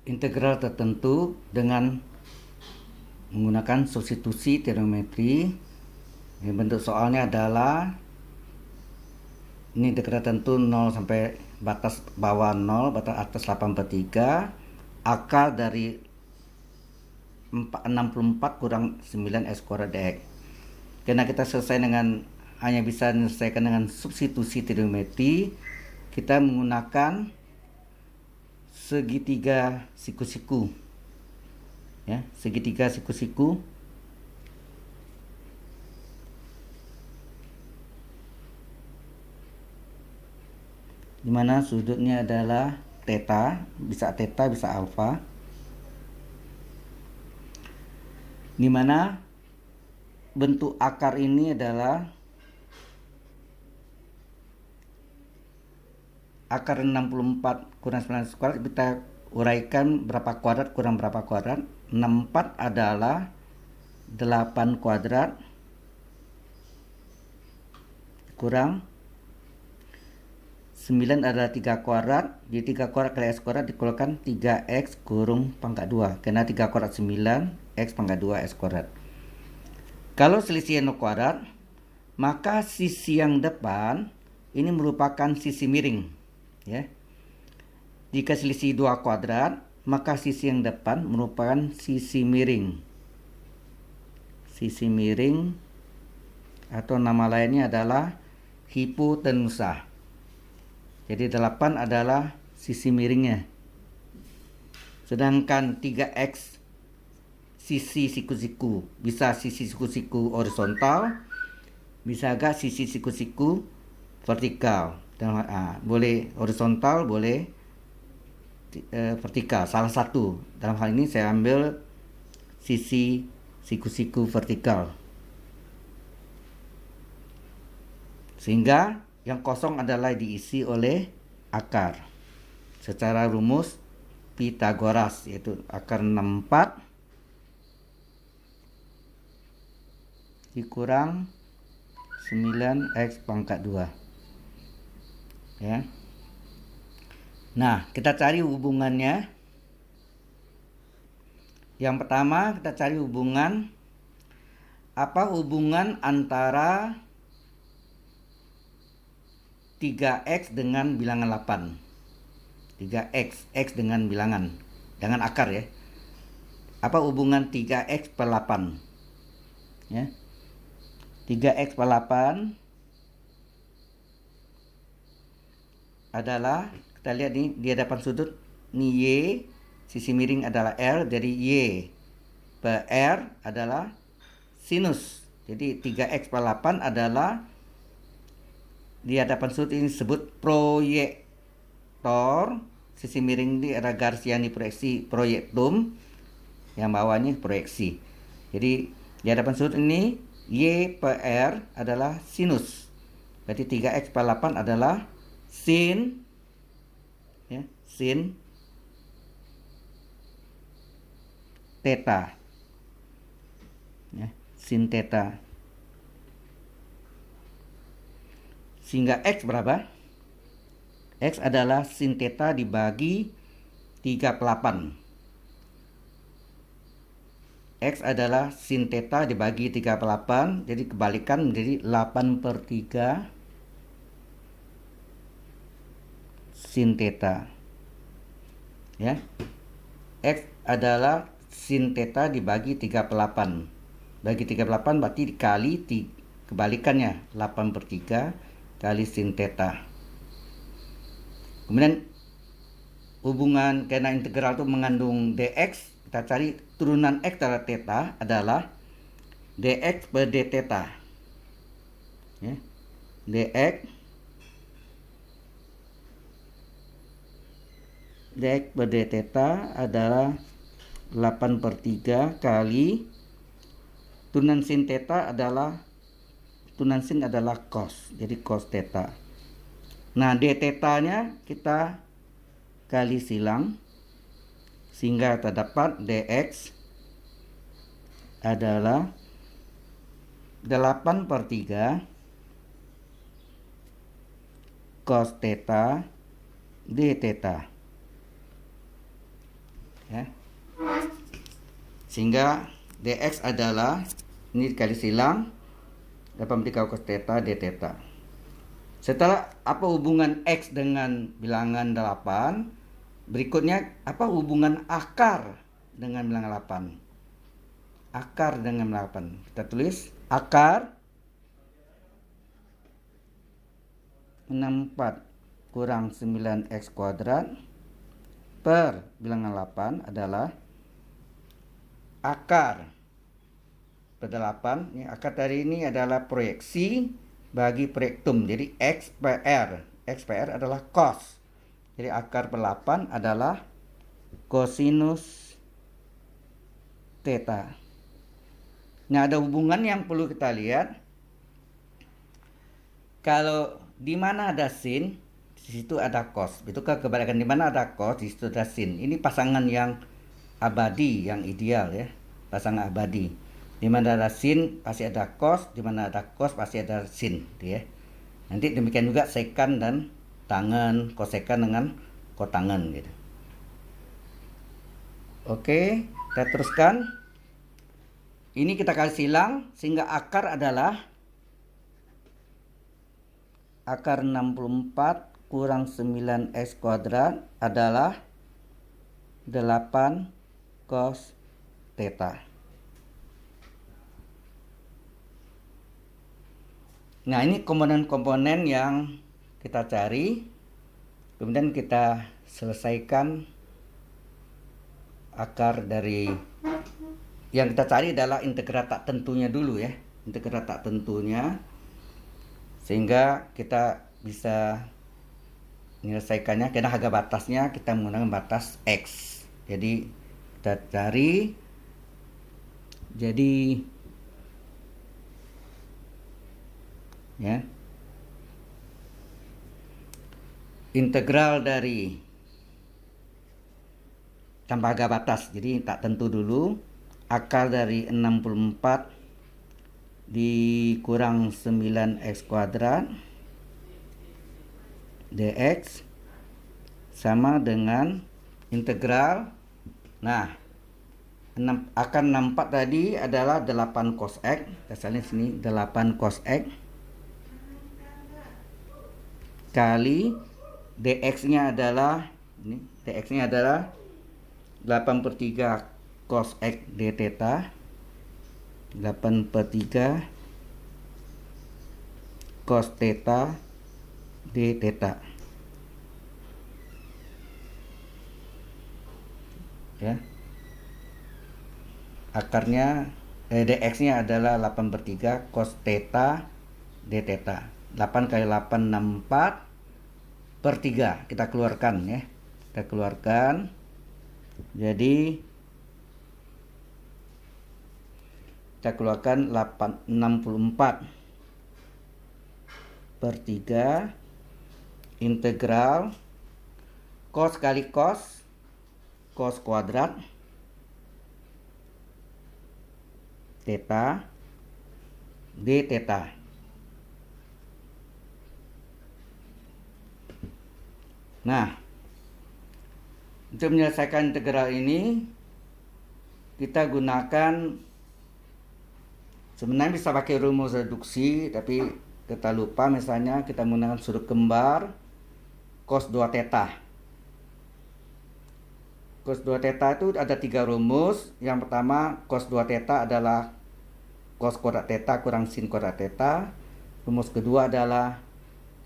integral tertentu dengan menggunakan substitusi trigonometri. Bentuk soalnya adalah ini integral tentu 0 sampai batas bawah 0, batas atas 8/3, akar dari 64 kurang 9 x kuadrat dx. Karena kita selesai dengan hanya bisa menyelesaikan dengan substitusi trigonometri, kita menggunakan segitiga siku-siku. Ya, segitiga siku-siku. Dimana sudutnya adalah theta, bisa alfa. Dimana bentuk akar ini adalah akar 64 kurang 9 kuadrat. Kita uraikan berapa kuadrat kurang berapa kuadrat. 64 adalah 8 kuadrat kurang 9 adalah 3 kuadrat. Jadi 3 kuadrat kali x kuadrat dikeluarkan 3x kurung pangkat 2. Karena 3 kuadrat 9, x pangkat 2 x kuadrat. Kalau selisih 0 kuadrat, maka sisi yang depan ini merupakan sisi miring. Ya. Jika selisih 2 kuadrat, maka sisi yang depan merupakan sisi miring. Sisi miring atau nama lainnya adalah hipotenusa. Jadi 8 adalah sisi miringnya. Sedangkan 3x sisi siku-siku. Bisa sisi siku-siku horizontal, bisa agak sisi siku-siku vertikal. Boleh horizontal, boleh vertikal. Salah satu. Dalam hal ini saya ambil sisi siku-siku vertikal. Sehingga yang kosong adalah diisi oleh akar. Secara rumus Pitagoras, yaitu akar 64 dikurang 9x pangkat 2. Ya. Nah, kita cari hubungannya. Yang pertama, kita cari hubungan. Apa hubungan antara 3x dengan bilangan 8. 3x, x dengan bilangan, dengan akar ya. Apa hubungan 3x per 8? Ya. 3x per 8 adalah, kita lihat nih di hadapan sudut, ini y, sisi miring adalah r, jadi y per r adalah sinus. Jadi 3x per 8 adalah di hadapan sudut ini disebut proyektor. Sisi miring ini adalah garis yang diproyeksi proyektum, yang bawahnya proyeksi. Jadi di hadapan sudut ini y per r adalah sinus. Berarti 3x per 8 adalah sin, ya, sin theta. Ya, sin theta. Sehingga x berapa? X adalah sin theta dibagi 3/8. X adalah sin theta dibagi 3/8. Jadi kebalikan menjadi 8/3 sin theta. Ya. X adalah sin theta dibagi 3/8. Bagi 3/8 berarti dikali kebalikannya 8/3 kali sin theta. Kemudian hubungan karena integral itu mengandung dx, kita cari turunan x dari theta adalah dx per d theta. Ya. dx per d theta adalah 8/3 kali turunan sin theta adalah cos, jadi cos theta. Nah, d theta-nya kita kali silang sehingga terdapat dx adalah 8/3 cos theta d theta. ya. Sehingga dx adalah ini dikali silang 83 cos theta d theta. Setelah apa hubungan x dengan bilangan 8, berikutnya apa hubungan akar dengan bilangan 8. Akar dengan 8. Kita tulis akar 64 kurang 9x kuadrat per bilangan 8 adalah akar per 8. Ini akar tadi ini adalah proyeksi bagi proyektum. Jadi X per R. X per R adalah cos. Jadi akar per 8 adalah kosinus theta. Nah, ada hubungan yang perlu kita lihat. Kalau di mana ada sin, di situ ada cos. Itu kebalikan, di mana ada cos, di situ ada sin. Ini pasangan yang abadi, yang ideal ya. Pasangan abadi. Di mana ada sin pasti ada cos, di mana ada cos pasti ada sin, gitu ya. Nanti demikian juga sekan dan tangen, kosekan dengan kotangen gitu. Oke, kita teruskan. Ini kita kasih silang sehingga akar adalah akar 64 kurang 9x kuadrat adalah 8 cos theta. Nah, ini komponen-komponen yang kita cari. Kemudian kita selesaikan akar dari yang kita cari adalah integral tak tentunya dulu ya. Integral tak tentunya. Sehingga kita bisa menyelesaikannya karena harga batasnya kita menggunakan batas X. Jadi kita cari, jadi ya, integral dari tanpa harga batas, jadi tak tentu dulu. Akar dari 64 dikurang 9x kuadrat dx sama dengan integral. Nah, akar 64 tadi adalah 8 cos x. Kita salin sini 8 cos x kali dx-nya adalah ini, dx-nya adalah 8/3 cos x d theta. 8/3 cos theta d theta. Ya. Akarnya dx-nya adalah 8/3 cos theta d theta. 8 kali 8 64/3. Kita keluarkan ya. Kita keluarkan. Jadi kita keluarkan 64/3 integral cos kali cos, cos kuadrat theta d theta. Nah, untuk menyelesaikan integral ini kita gunakan, sebenarnya bisa pakai rumus reduksi, tapi kita lupa. Misalnya kita menggunakan sudut kembar cos 2 theta. Cos 2 theta itu ada 3 rumus. Yang pertama, cos 2 theta adalah cos kuadrat theta kurang sin kuadrat theta. Rumus kedua adalah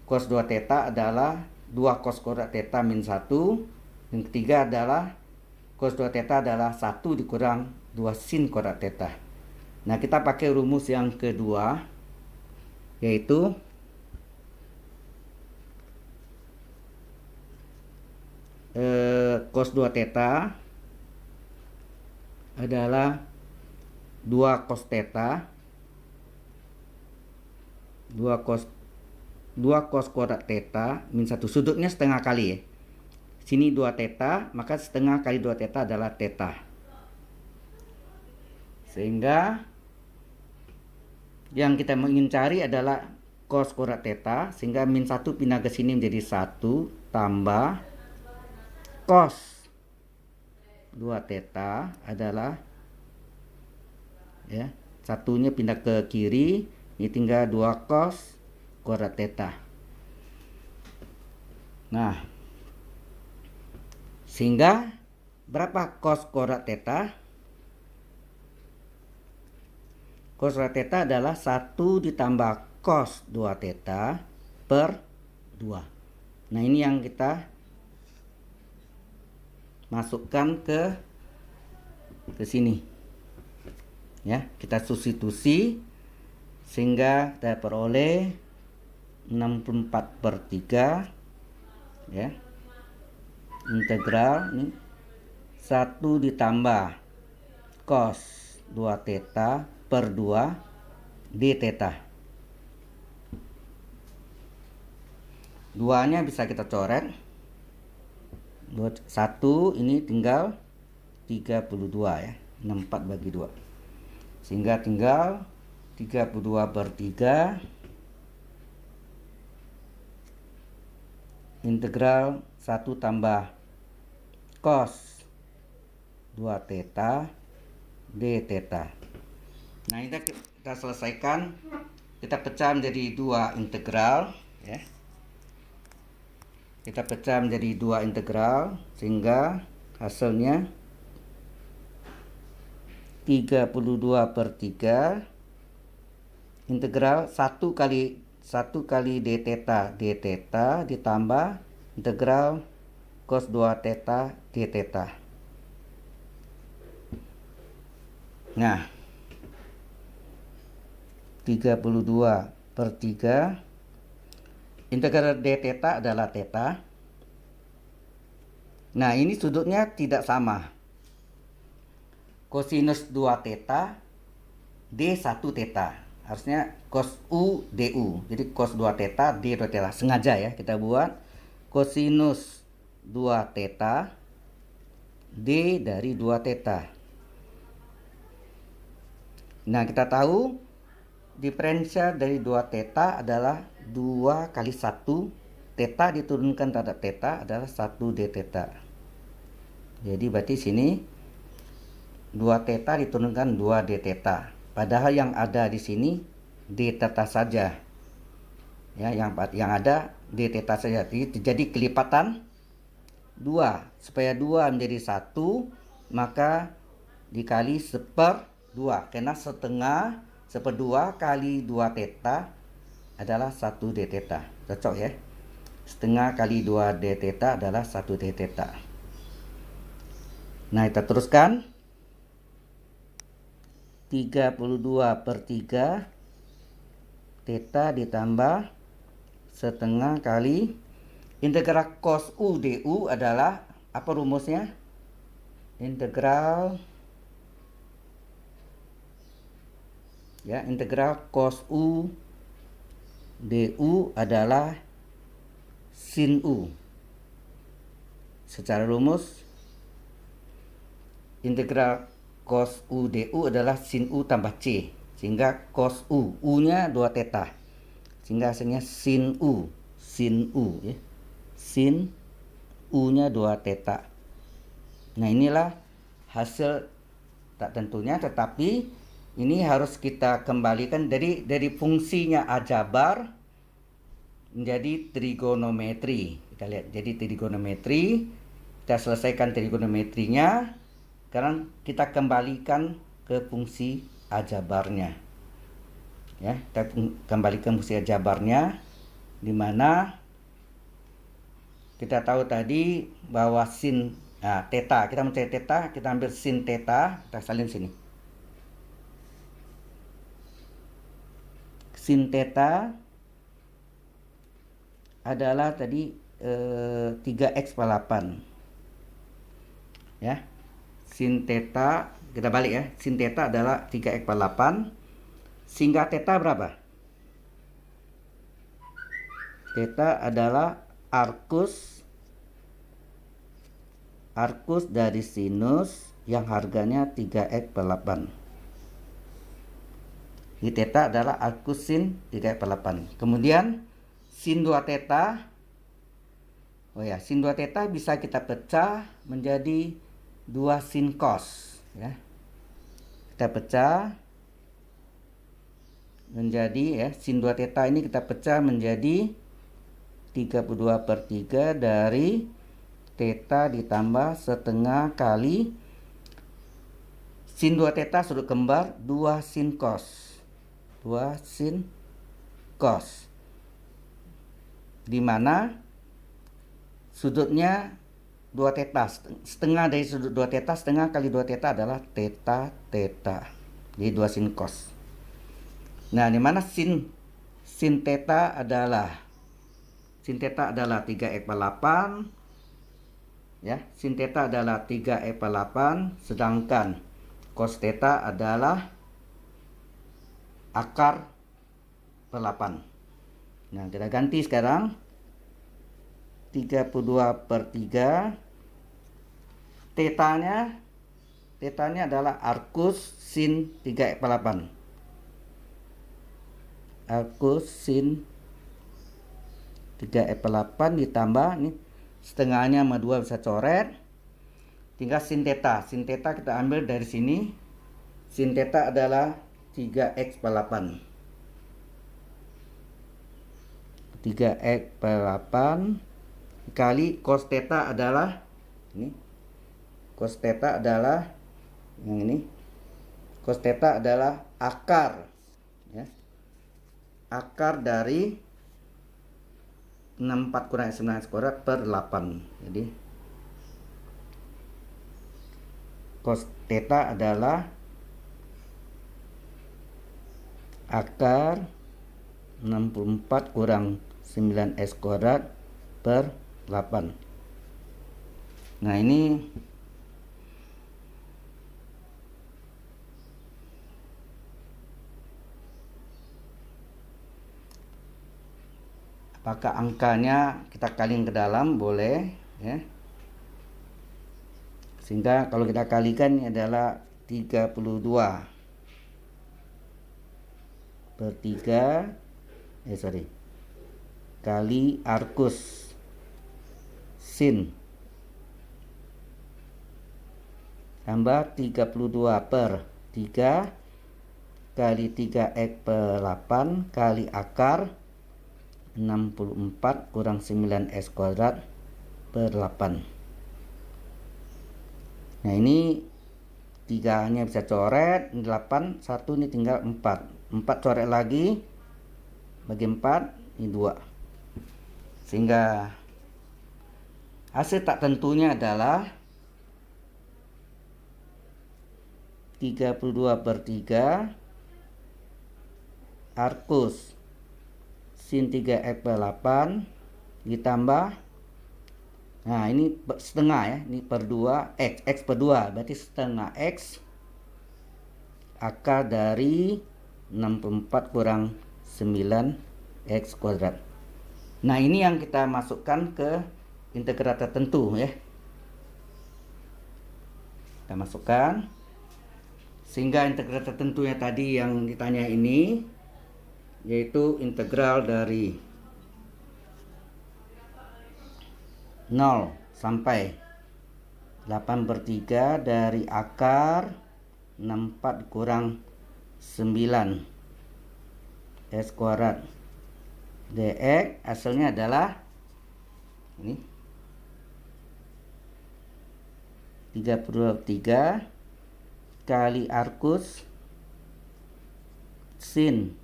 cos 2 theta adalah 2 cos kuadrat theta min 1. Yang ketiga adalah cos 2 theta adalah 1 dikurang 2 sin kuadrat theta. Nah, kita pakai rumus yang kedua, yaitu cos 2 theta adalah 2 cos theta 2 cos kuadrat theta min 1. Sudutnya setengah kali ya. Sini 2 theta, maka setengah kali 2 theta adalah theta. Sehingga yang kita ingin cari adalah cos kuadrat theta, sehingga min 1 pindah ke sini menjadi 1 tambah cos 2 theta adalah, ya, satunya pindah ke kiri, ini tinggal 2 cos kuadrat theta. Nah, sehingga berapa cos kuadrat theta? Cos kuadrat theta adalah 1 ditambah cos 2 theta per 2. Nah, ini yang kita masukkan ke sini. Ya, kita substitusi sehingga kita peroleh 64/3, ya. Integral ini 1 ditambah cos 2 theta per 2 d theta. 2-nya bisa kita coret. 1 ini tinggal 32, ya. 64/2. Sehingga tinggal 32/3 integral 1 tambah cos 2 theta d theta. Nah, ini kita selesaikan. Kita pecah menjadi 2 integral, ya. Kita pecah menjadi 2 integral sehingga hasilnya 32/3 integral 1 kali d theta ditambah integral cos 2 theta d theta. Nah, 32/3 integral d theta adalah theta. Nah, ini sudutnya tidak sama. Kosinus 2 theta d 1 theta. Harusnya cos u du. Jadi cos 2 theta d 2 theta. Sengaja, ya, kita buat kosinus 2 theta d dari 2 theta. Nah, kita tahu diferensial dari 2 theta adalah 2 kali 1 theta diturunkan terhadap theta adalah 1 d theta. Jadi berarti sini 2 theta diturunkan 2 d theta. Padahal yang ada di sini d theta saja. Ya, yang ada d theta saja. Jadi kelipatan 2. Supaya 2 menjadi 1, maka dikali 1/2. Karena setengah 1/2 kali 2 theta adalah 1 d theta. Cocok, ya. Setengah kali 2 d theta adalah 1 d theta. Nah, kita teruskan. 32/3 theta ditambah setengah kali integral cos u du adalah apa rumusnya? Integral cos u du adalah sin u. Secara rumus integral cos u du adalah sin u tambah c, sehingga cos u-nya 2 theta, sehingga hasilnya sin u, ya. Sin u-nya 2 theta. Nah, inilah hasil tak tentunya, tetapi ini harus kita kembalikan dari fungsinya aljabar menjadi trigonometri. Kita lihat, jadi trigonometri, kita selesaikan trigonometrinya. Sekarang kita kembalikan ke fungsi aljabarnya. Ya, kita kembalikan fungsi aljabarnya, di mana kita tahu tadi bahwa sin theta, kita mencari theta, kita ambil sin theta, kita salin sini. Sin theta adalah tadi 3x/8. Ya. Sin theta, kita balik, ya. Sin theta adalah 3x/8. Sehingga theta berapa? Theta adalah arcus dari sinus yang harganya 3x/8. Ini theta adalah arcus sin 3x/8. Kemudian sin 2 theta. Oh ya, sin 2 theta bisa kita pecah menjadi 2 sin cos ya. Kita pecah menjadi ya, sin 2 theta ini kita pecah menjadi 32/3 dari theta ditambah setengah kali sin 2 theta sudut kembar 2 sin cos. 2 sin cos. Di mana sudutnya 2 theta, setengah dari sudut 2 theta, setengah kali 2 theta adalah theta theta. Jadi 2 sin cos. Nah, di mana sin theta adalah 3/8 ya. Sin theta adalah 3/8, sedangkan cos theta adalah akar per 8. Nah, kita ganti sekarang 32/3. Tetanya adalah arcus sin 3/8. Arcus sin 3/8 ditambah ini setengahnya sama 2 bisa coret. Tinggal sin theta. Sin theta kita ambil dari sini. Sin theta adalah 3x/8. 3x/8 kali cos theta adalah ini. Cos theta adalah yang ini. Cos theta adalah akar ya. Akar dari 64 kurang 9 kuadrat per 8. Jadi cos theta adalah akar 64 kurang 9x kuadrat per 8. Nah, ini apakah angkanya kita kalikan ke dalam? Boleh ya. Sehingga kalau kita kalikan ini adalah 32/3 kali arcus sin tambah 32/3 kali 3x/8 kali akar 64 kurang 9x kuadrat per 8. Nah, ini 3-nya bisa coret, 8, 1 ini tinggal 4. 4 coret lagi, bagi 4, ini 2. Sehingga hasil tak tentunya adalah 32/3 arcus sin 3x/8 ditambah, nah ini setengah ya, ini per 2 x per 2 berarti setengah x akar dari 64 kurang 9x kuadrat. Nah, ini yang kita masukkan ke integral tertentu ya. Kita masukkan sehingga integral tertentunya tadi yang ditanya ini yaitu integral dari 0 sampai 8/3 dari akar 64 kurang 9 s kuadrat dx. Hasilnya adalah ini 32/3 kali arcus sin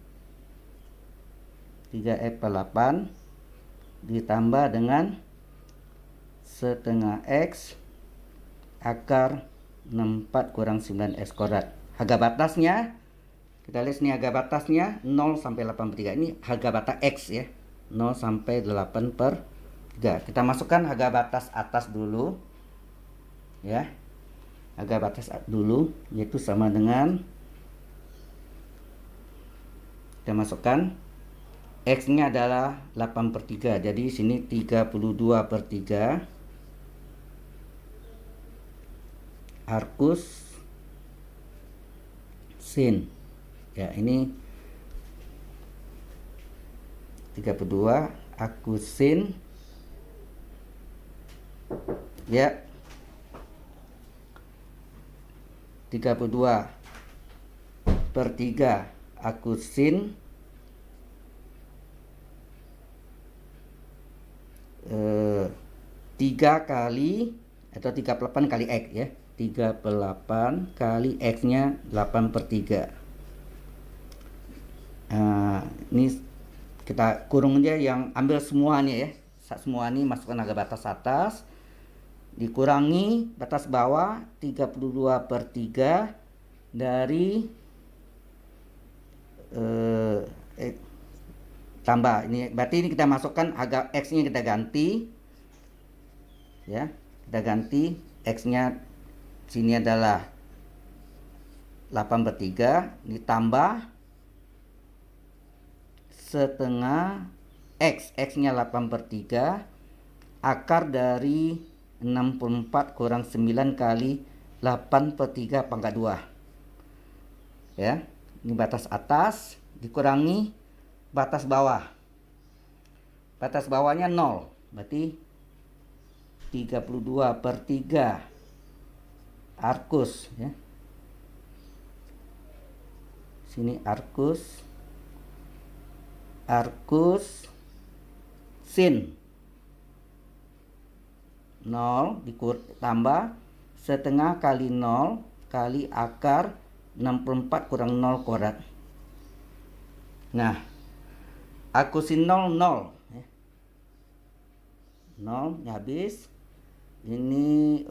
3x/8 ditambah dengan setengah x akar 64 kurang 9x kuadrat. Harga batasnya kita lihat sini, harga batasnya 0 sampai 8/3. Ini harga batas x ya, 0 sampai 8/3. Kita masukkan harga batas atas dulu ya. Harga batas dulu yaitu sama dengan, kita masukkan x nya adalah 8/3. Jadi sini 32/3 arcus sin ya, ini 32 arcus sin ya 32/3 aku sin 3 kali atau 38 kali X ya. 38 kali X nya 8/3. Ini kita kurung aja, yang ambil semuanya ya. Semua ini masukkan ke batas atas, dikurangi batas bawah 32/3 dari tambah ini, berarti ini kita masukkan agak X nya kita ganti ya, kita ganti X nya sini adalah 8/3 ditambah setengah X nya 8/3 akar dari 64 kurang 9 kali 8/3 pangkat 2 ya. Ini batas atas dikurangi batas bawah, batas bawahnya 0, berarti 32/3 arcus ya. Sini arcus sin 0 ditambah setengah kali 0 kali akar 64 kurang 0 kuadrat. Nah, arcus sin 0 0 ya. 0 habis. Ini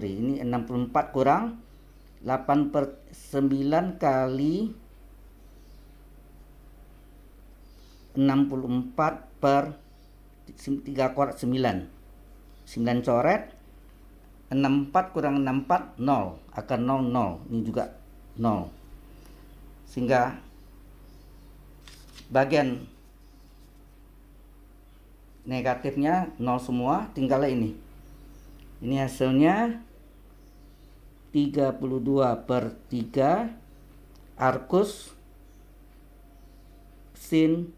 ini 64 kurang 8/9 kali 64/3 kuadrat 9 coret. 64 kurang 64 0, akar 0 0, ini juga 0, sehingga bagian negatifnya 0 semua, tinggal ini hasilnya 32/3 arcus sin.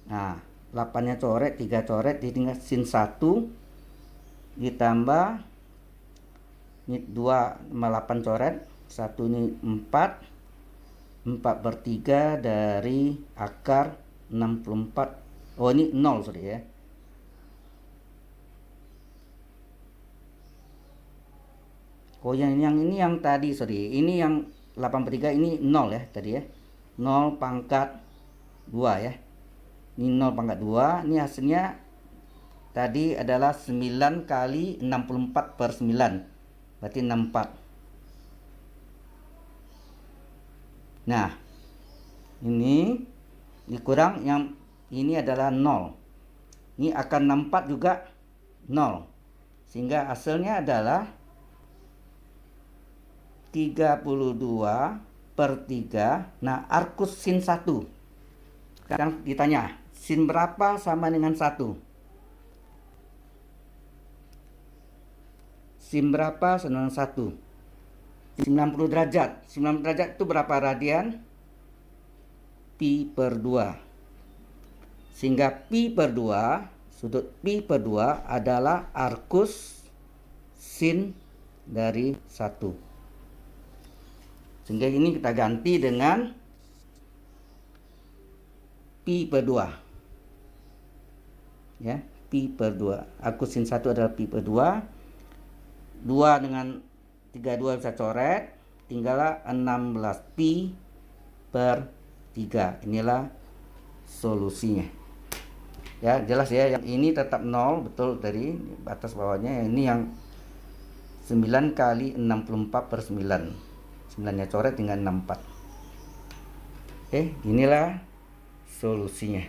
Nah, 8 nya coret, 3 coret, tinggal sin 1 ditambah ini 2 sama 8 coret, 1 ini 4/3 dari akar 64. Oh, ini 0 sorry ya. Oh, yang ini yang tadi sorry, ini yang 8/3 ini 0 ya tadi ya. 0 pangkat 2 ya. Ini 0 pangkat 2, ini hasilnya tadi adalah 9 kali 64/9, berarti 64. Nah, ini dikurang yang ini adalah 0. Ini akan 64 juga 0. Sehingga hasilnya adalah 32/3. Nah, arcus sin 1. Sekarang ditanya, sin berapa sama dengan 1? Sin berapa sama dengan 1? 90 derajat. 90 derajat itu berapa radian? Pi/2. Sehingga Pi/2, sudut Pi/2 adalah arcus sin dari 1. Sehingga ini kita ganti dengan Pi/2. Ya, Pi/2. Arcus sin 1 adalah Pi/2. 2 dengan 32 bisa coret, tinggallah 16 Pi/3. Inilah solusinya. Ya, jelas ya, yang ini tetap 0 betul dari batas bawahnya. Ini yang 9 kali 64/9. 9 nya coret tinggal 64. Inilah solusinya.